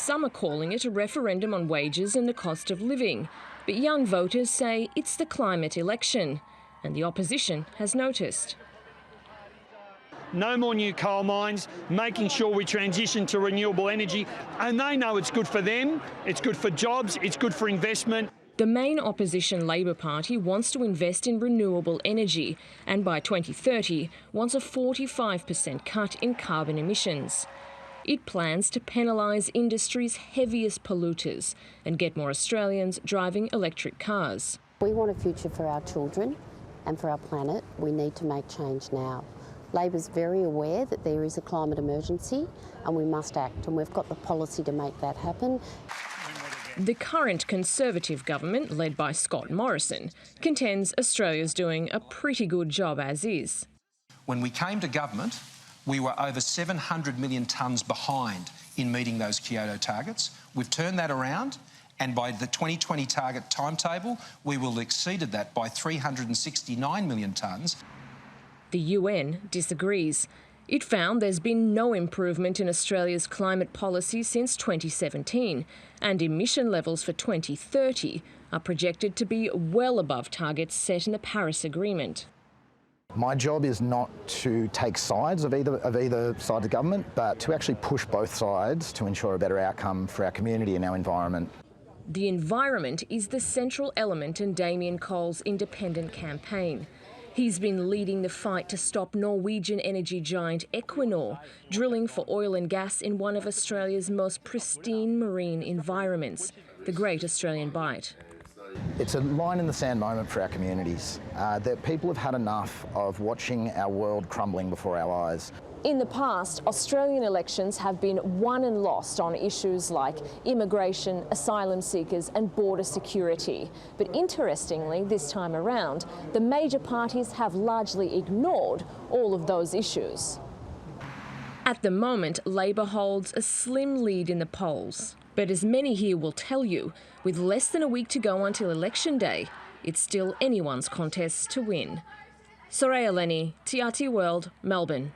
Some are calling it a referendum on wages and the cost of living, but young voters say it's the climate election, and the opposition has noticed. No more new coal mines, making sure we transition to renewable energy, and they know it's good for them, it's good for jobs, it's good for investment. The main opposition Labor Party wants to invest in renewable energy and by 2030 wants a 45% cut in carbon emissions. It plans to penalise industry's heaviest polluters and get more Australians driving electric cars. We want a future for our children and for our planet. We need to make change now. Labor's very aware that there is a climate emergency and we must act, and we've got the policy to make that happen. The current Conservative government, led by Scott Morrison, contends Australia's doing a pretty good job as is. When we came to government, we were over 700 million tonnes behind in meeting those Kyoto targets. We've turned that around, and by the 2020 target timetable, we will have exceeded that by 369 million tonnes. The UN disagrees. It found there's been no improvement in Australia's climate policy since 2017, and emission levels for 2030 are projected to be well above targets set in the Paris Agreement. My job is not to take sides of either side of the government, but to actually push both sides to ensure a better outcome for our community and our environment. The environment is the central element in Damien Cole's independent campaign. He's been leading the fight to stop Norwegian energy giant Equinor drilling for oil and gas in one of Australia's most pristine marine environments, the Great Australian Bight. It's a line in the sand moment for our communities. That people have had enough of watching our world crumbling before our eyes. In the past, Australian elections have been won and lost on issues like immigration, asylum seekers and border security. But interestingly, this time around, the major parties have largely ignored all of those issues. At the moment, Labor holds a slim lead in the polls. But as many here will tell you, with less than a week to go until election day, it's still anyone's contest to win. Soraya Lennie, TRT World, Melbourne.